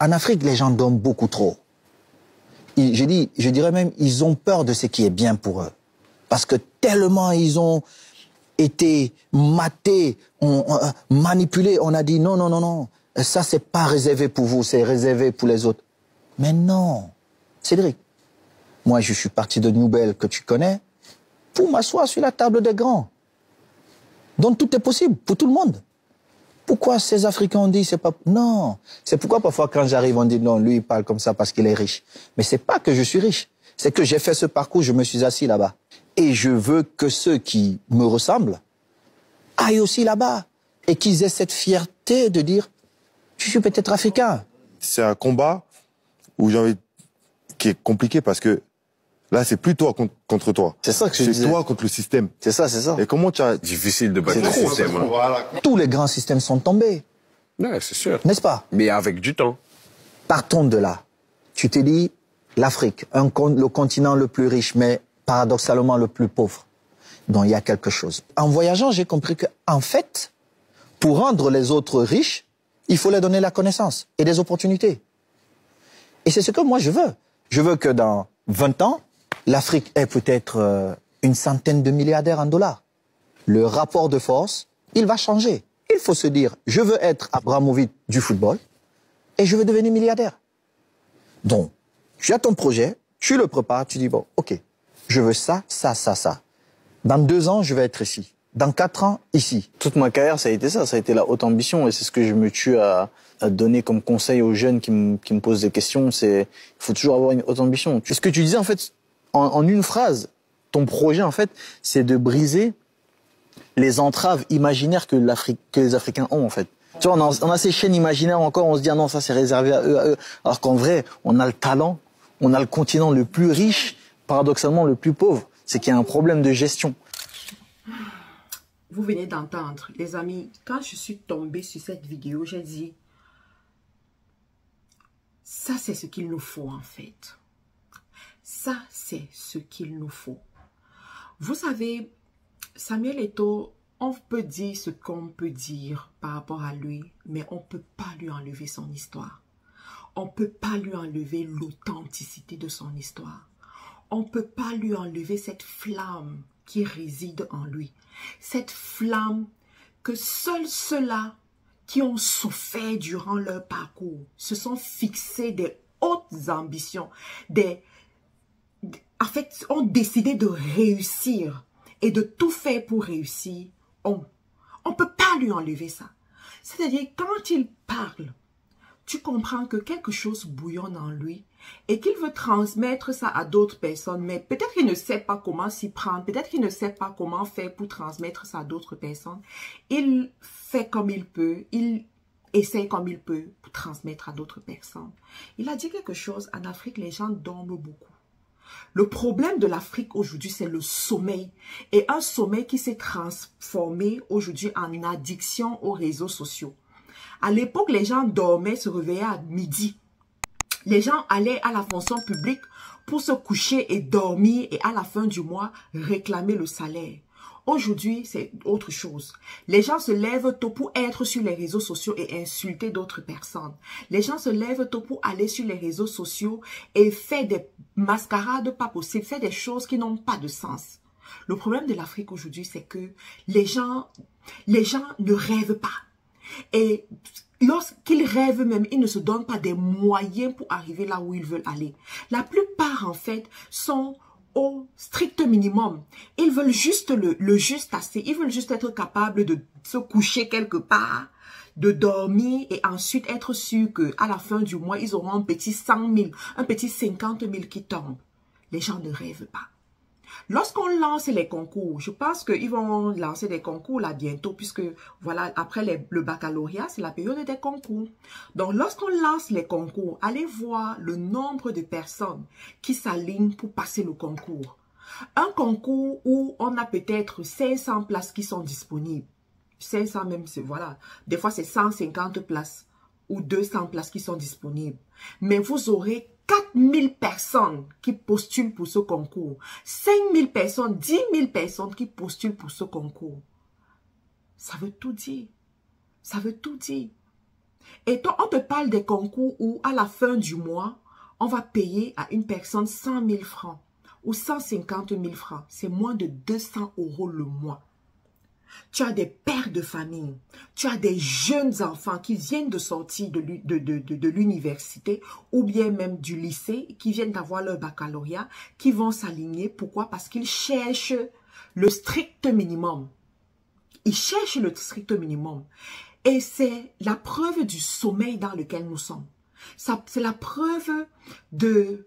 En Afrique, les gens dorment beaucoup trop. Je dirais même, ils ont peur de ce qui est bien pour eux. Parce que tellement ils ont été matés, manipulés, on a dit non, non, non, non, ça c'est pas réservé pour vous, c'est réservé pour les autres. Mais non, Cédric, moi je suis parti de Nouvelle que tu connais pour m'asseoir sur la table des grands. Donc tout est possible pour tout le monde. Pourquoi ces Africains ont dit c'est pas... Non, c'est pourquoi parfois quand j'arrive on dit non, lui il parle comme ça parce qu'il est riche. Mais c'est pas que je suis riche, c'est que j'ai fait ce parcours, je me suis assis là-bas. Et je veux que ceux qui me ressemblent aillent aussi là-bas et qu'ils aient cette fierté de dire je suis peut-être africain. C'est un combat où qui est compliqué parce que là c'est plus toi contre toi. C'est ça que je disais. C'est toi contre le système. C'est ça, c'est ça. Et comment tu as... Difficile de battre le système. Voilà. Tous les grands systèmes sont tombés. Ouais, c'est sûr. N'est-ce pas? Mais avec du temps. Partons de là. Tu te dis l'Afrique, le continent le plus riche, mais paradoxalement le plus pauvre. Donc il y a quelque chose. En voyageant, j'ai compris que, en fait, pour rendre les autres riches, il faut leur donner la connaissance et des opportunités. Et c'est ce que moi je veux. Je veux que dans 20 ans, l'Afrique ait peut-être une centaine de milliardaires en dollars. Le rapport de force, il va changer. Il faut se dire, je veux être Abramovich du football et je veux devenir milliardaire. Donc, tu as ton projet, tu le prépares, tu dis, bon, ok, je veux ça, ça, ça, ça. Dans 2 ans, je vais être ici. Dans 4 ans, ici. Toute ma carrière, ça a été ça. Ça a été la haute ambition. Et c'est ce que je me tue à donner comme conseil aux jeunes qui me posent des questions. C'est, il faut toujours avoir une haute ambition. Ce que tu disais, en fait, en une phrase, ton projet, en fait, c'est de briser les entraves imaginaires que les Africains ont, en fait. Tu vois, on a ces chaînes imaginaires encore, on se dit, ah non, ça c'est réservé à eux. Alors qu'en vrai, on a le talent, on a le continent le plus riche, paradoxalement le plus pauvre. C'est qu'il y a un problème de gestion. Vous venez d'entendre, les amis, quand je suis tombée sur cette vidéo, j'ai dit, ça c'est ce qu'il nous faut en fait. Ça c'est ce qu'il nous faut. Vous savez, Samuel Eto'o, on peut dire ce qu'on peut dire par rapport à lui, mais on ne peut pas lui enlever son histoire. On ne peut pas lui enlever l'authenticité de son histoire. On ne peut pas lui enlever cette flamme qui réside en lui. Cette flamme que seuls ceux-là qui ont souffert durant leur parcours se sont fixés des hautes ambitions, en fait, ont décidé de réussir et de tout faire pour réussir. On ne peut pas lui enlever ça. C'est-à-dire, quand il parle, tu comprends que quelque chose bouillonne en lui et qu'il veut transmettre ça à d'autres personnes, mais peut-être qu'il ne sait pas comment s'y prendre, peut-être qu'il ne sait pas comment faire pour transmettre ça à d'autres personnes. Il fait comme il peut, il essaie comme il peut pour transmettre à d'autres personnes. Il a dit quelque chose, en Afrique, les gens dorment beaucoup. Le problème de l'Afrique aujourd'hui, c'est le sommeil. Et un sommeil qui s'est transformé aujourd'hui en addiction aux réseaux sociaux. À l'époque, les gens dormaient, se réveillaient à midi. Les gens allaient à la fonction publique pour se coucher et dormir et à la fin du mois, réclamer le salaire. Aujourd'hui, c'est autre chose. Les gens se lèvent tôt pour être sur les réseaux sociaux et insulter d'autres personnes. Les gens se lèvent tôt pour aller sur les réseaux sociaux et faire des mascarades pas possibles, faire des choses qui n'ont pas de sens. Le problème de l'Afrique aujourd'hui, c'est que les gens ne rêvent pas. Et lorsqu'ils rêvent même, ils ne se donnent pas des moyens pour arriver là où ils veulent aller. La plupart, en fait, sont au strict minimum. Ils veulent juste le juste assez. Ils veulent juste être capables de se coucher quelque part, de dormir et ensuite être sûr qu'à la fin du mois, ils auront un petit 100 000, un petit 50 000 qui tombe. Les gens ne rêvent pas. Lorsqu'on lance les concours, je pense qu'ils vont lancer des concours là bientôt, puisque voilà, après le baccalauréat, c'est la période des concours. Donc, lorsqu'on lance les concours, allez voir le nombre de personnes qui s'alignent pour passer le concours. Un concours où on a peut-être 500 places qui sont disponibles. 500 même, voilà. Des fois, c'est 150 places ou 200 places qui sont disponibles. Mais vous aurez 4000 personnes qui postulent pour ce concours. 5000 personnes, 10 000 personnes qui postulent pour ce concours. Ça veut tout dire. Ça veut tout dire. Et toi, on te parle des concours où, à la fin du mois, on va payer à une personne 100 000 francs ou 150 000 francs. C'est moins de 200 € le mois. Tu as des pères de famille, tu as des jeunes enfants qui viennent de sortir de l'université ou bien même du lycée, qui viennent d'avoir leur baccalauréat, qui vont s'aligner. Pourquoi? Parce qu'ils cherchent le strict minimum. Ils cherchent le strict minimum. Et c'est la preuve du sommeil dans lequel nous sommes. C'est la preuve de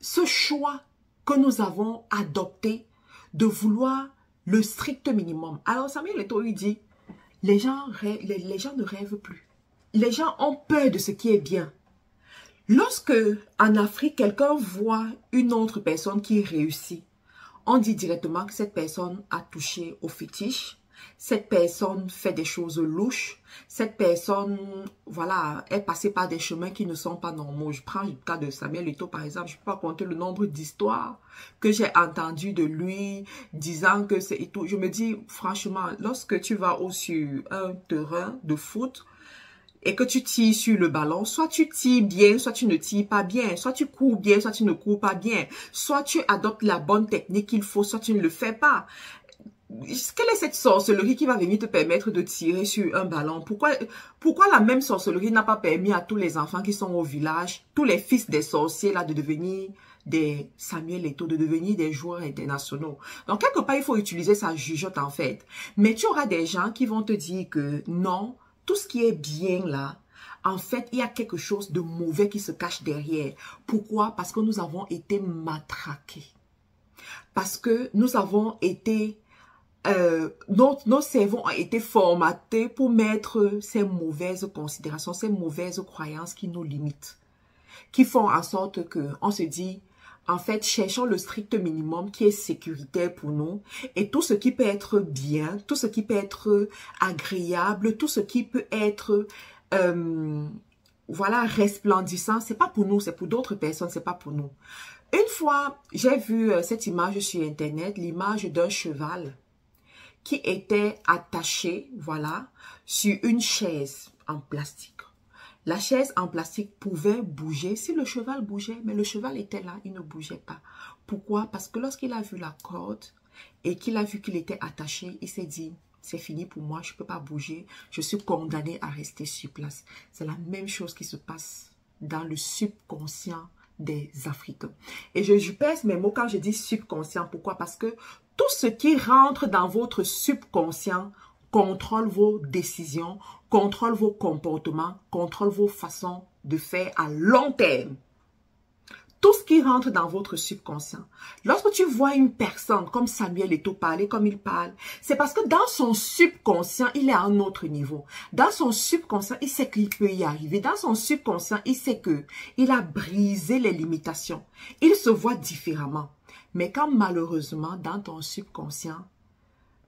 ce choix que nous avons adopté de vouloir le strict minimum. Alors Samuel Eto'o lui dit, les gens ne rêvent plus. Les gens ont peur de ce qui est bien. Lorsque en Afrique, quelqu'un voit une autre personne qui réussit, on dit directement que cette personne a touché au fétiche. Cette personne fait des choses louches. Cette personne, voilà, est passée par des chemins qui ne sont pas normaux. Je prends le cas de Samuel Eto'o, par exemple. Je ne peux pas compter le nombre d'histoires que j'ai entendues de lui, disant que c'est tout. Je me dis, franchement, lorsque tu vas sur un terrain de foot et que tu tires sur le ballon, soit tu tires bien, soit tu ne tires pas bien. Soit tu cours bien, soit tu ne cours pas bien. Soit tu adoptes la bonne technique qu'il faut, soit tu ne le fais pas. Quelle est cette sorcellerie qui va venir te permettre de tirer sur un ballon? Pourquoi la même sorcellerie n'a pas permis à tous les enfants qui sont au village, tous les fils des sorciers là, de devenir des Samuel Eto'o, de devenir des joueurs internationaux? Donc quelque part, il faut utiliser sa jugeote en fait. Mais tu auras des gens qui vont te dire que non, tout ce qui est bien là, en fait, il y a quelque chose de mauvais qui se cache derrière. Pourquoi? Parce que nous avons été matraqués. Parce que nous avons été... nos cerveaux ont été formatés pour mettre ces mauvaises considérations, ces mauvaises croyances qui nous limitent, qui font en sorte que on se dit, en fait, cherchons le strict minimum qui est sécuritaire pour nous, et tout ce qui peut être bien, tout ce qui peut être agréable, tout ce qui peut être voilà, resplendissant, c'est pas pour nous, c'est pour d'autres personnes, c'est pas pour nous. Une fois, j'ai vu cette image sur internet, l'image d'un cheval qui était attaché, voilà, sur une chaise en plastique. La chaise en plastique pouvait bouger si le cheval bougeait, mais le cheval était là, il ne bougeait pas. Pourquoi? Parce que lorsqu'il a vu la corde et qu'il a vu qu'il était attaché, il s'est dit, c'est fini pour moi, je ne peux pas bouger, je suis condamné à rester sur place. C'est la même chose qui se passe dans le subconscient des Africains. Et je pèse mes mots quand je dis subconscient. Pourquoi? Parce que tout ce qui rentre dans votre subconscient contrôle vos décisions, contrôle vos comportements, contrôle vos façons de faire à long terme. Tout ce qui rentre dans votre subconscient. Lorsque tu vois une personne comme Samuel Eto'o parler comme il parle, c'est parce que dans son subconscient, il est à un autre niveau. Dans son subconscient, il sait qu'il peut y arriver. Dans son subconscient, il sait qu'il a brisé les limitations. Il se voit différemment. Mais quand malheureusement, dans ton subconscient,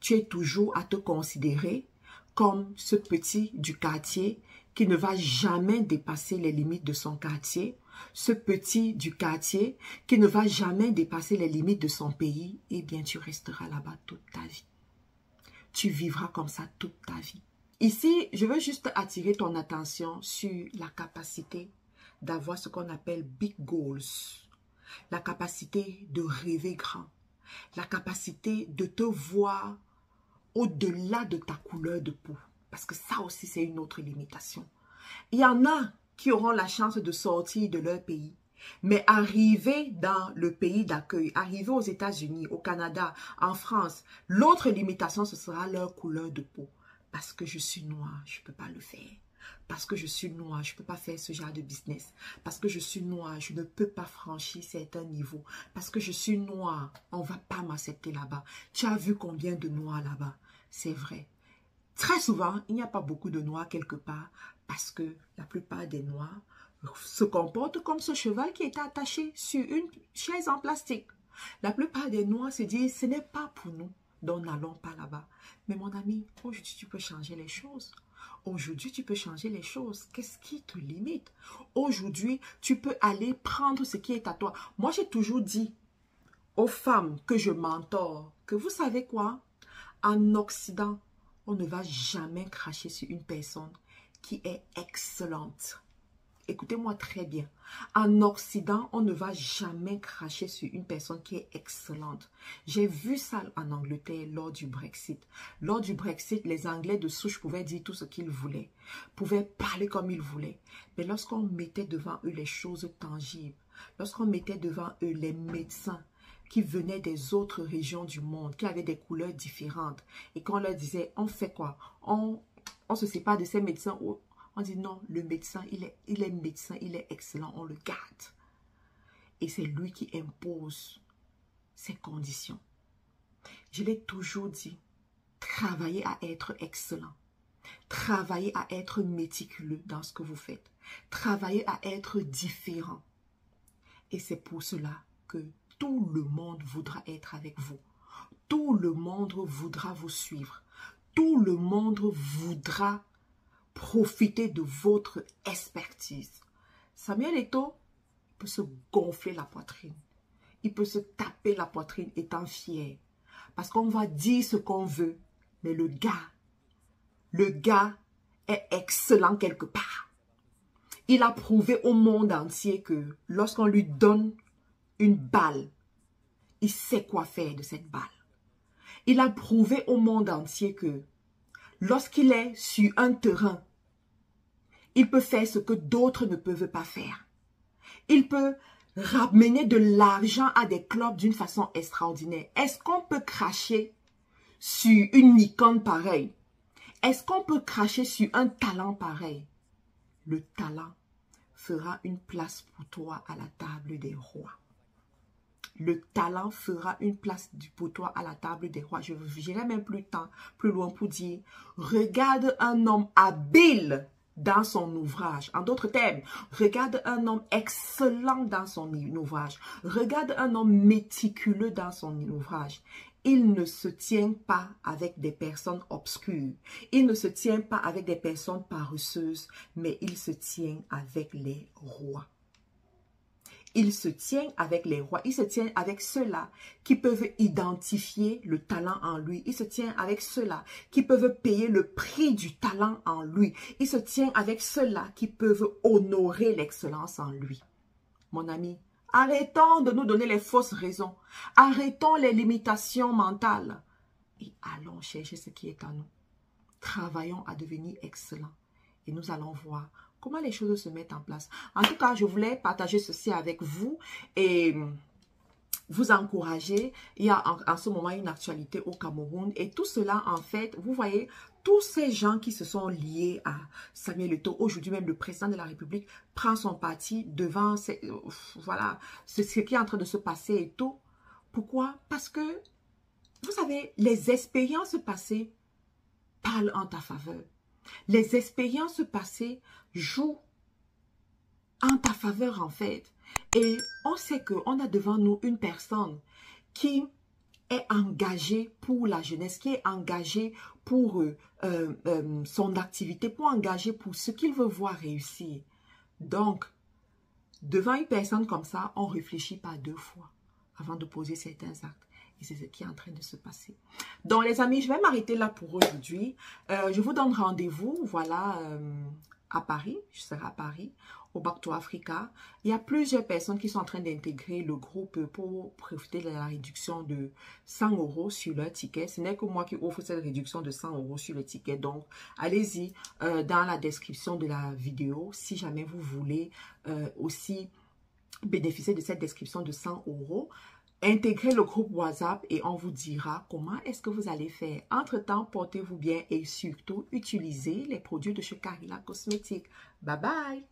tu es toujours à te considérer comme ce petit du quartier qui ne va jamais dépasser les limites de son quartier, ce petit du quartier qui ne va jamais dépasser les limites de son pays, eh bien tu resteras là-bas toute ta vie. Tu vivras comme ça toute ta vie. Ici, je veux juste attirer ton attention sur la capacité d'avoir ce qu'on appelle big goals. La capacité de rêver grand. La capacité de te voir au-delà de ta couleur de peau. Parce que ça aussi, c'est une autre limitation. Il y en a qui auront la chance de sortir de leur pays. Mais arriver dans le pays d'accueil, arriver aux États-Unis, au Canada, en France, l'autre limitation, ce sera leur couleur de peau. Parce que je suis noire, je ne peux pas le faire. Parce que je suis noire, je ne peux pas faire ce genre de business. Parce que je suis noire, je ne peux pas franchir certains niveaux. Parce que je suis noire, on ne va pas m'accepter là-bas. Tu as vu combien de noirs là-bas? C'est vrai. Très souvent, il n'y a pas beaucoup de noirs quelque part parce que la plupart des noirs se comportent comme ce cheval qui était attaché sur une chaise en plastique. La plupart des noirs se disent, ce n'est pas pour nous, donc n'allons pas là-bas. Mais mon ami, aujourd'hui, tu peux changer les choses. Aujourd'hui, tu peux changer les choses. Qu'est-ce qui te limite? Aujourd'hui, tu peux aller prendre ce qui est à toi. Moi, j'ai toujours dit aux femmes que je mentor que vous savez quoi? En Occident, on ne va jamais cracher sur une personne qui est excellente. Écoutez-moi très bien. En Occident, on ne va jamais cracher sur une personne qui est excellente. J'ai vu ça en Angleterre lors du Brexit. Lors du Brexit, les Anglais de souche pouvaient dire tout ce qu'ils voulaient, pouvaient parler comme ils voulaient. Mais lorsqu'on mettait devant eux les choses tangibles, lorsqu'on mettait devant eux les médecins qui venaient des autres régions du monde, qui avaient des couleurs différentes, et qu'on leur disait, on fait quoi? On se sépare de ces médecins. On dit non, le médecin, il est médecin, il est excellent, on le garde. Et c'est lui qui impose ses conditions. Je l'ai toujours dit, travaillez à être excellent. Travaillez à être méticuleux dans ce que vous faites. Travaillez à être différent. Et c'est pour cela que tout le monde voudra être avec vous. Tout le monde voudra vous suivre. Tout le monde voudra profiter de votre expertise. Samuel Eto'o peut se gonfler la poitrine. Il peut se taper la poitrine étant fier. Parce qu'on va dire ce qu'on veut. Mais le gars est excellent quelque part. Il a prouvé au monde entier que lorsqu'on lui donne une balle, il sait quoi faire de cette balle. Il a prouvé au monde entier que lorsqu'il est sur un terrain, il peut faire ce que d'autres ne peuvent pas faire. Il peut ramener de l'argent à des clubs d'une façon extraordinaire. Est-ce qu'on peut cracher sur une icône pareille? Est-ce qu'on peut cracher sur un talent pareil? Le talent fera une place pour toi à la table des rois. Le talent fera une place pour toi à la table des rois. Je n'irai même plus loin pour dire, regarde un homme habile dans son ouvrage. En d'autres termes, regarde un homme excellent dans son ouvrage. Regarde un homme méticuleux dans son ouvrage. Il ne se tient pas avec des personnes obscures. Il ne se tient pas avec des personnes paresseuses, mais il se tient avec les rois. Il se tient avec les rois, il se tient avec ceux-là qui peuvent identifier le talent en lui. Il se tient avec ceux-là qui peuvent payer le prix du talent en lui. Il se tient avec ceux-là qui peuvent honorer l'excellence en lui. Mon ami, arrêtons de nous donner les fausses raisons. Arrêtons les limitations mentales. Et allons chercher ce qui est en nous. Travaillons à devenir excellents. Et nous allons voir comment les choses se mettent en place. En tout cas, je voulais partager ceci avec vous et vous encourager. Il y a en ce moment une actualité au Cameroun. Et tout cela, en fait, vous voyez, tous ces gens qui se sont liés à Samuel Eto'o, aujourd'hui même le président de la République prend son parti devant voilà, ce qui est en train de se passer et tout. Pourquoi? Parce que, vous savez, les expériences passées parlent en ta faveur. Les expériences passées jouent en ta faveur en fait. Et on sait qu'on a devant nous une personne qui est engagée pour la jeunesse, qui est engagée pour son activité, pour engager pour ce qu'il veut voir réussir. Donc, devant une personne comme ça, on ne réfléchit pas deux fois avant de poser certains actes. Et c'est ce qui est en train de se passer. Donc, les amis, je vais m'arrêter là pour aujourd'hui. Je vous donne rendez-vous, voilà, à Paris. Je serai à Paris, au Back to Africa. Il y a plusieurs personnes qui sont en train d'intégrer le groupe pour profiter de la réduction de 100 € sur leur ticket. Ce n'est que moi qui offre cette réduction de 100 € sur le ticket. Donc, allez-y dans la description de la vidéo si jamais vous voulez aussi bénéficier de cette description de 100 €. Intégrez le groupe WhatsApp et on vous dira comment est-ce que vous allez faire. Entre-temps, portez-vous bien et surtout, utilisez les produits de chez Carilla Cosmétiques. Bye bye!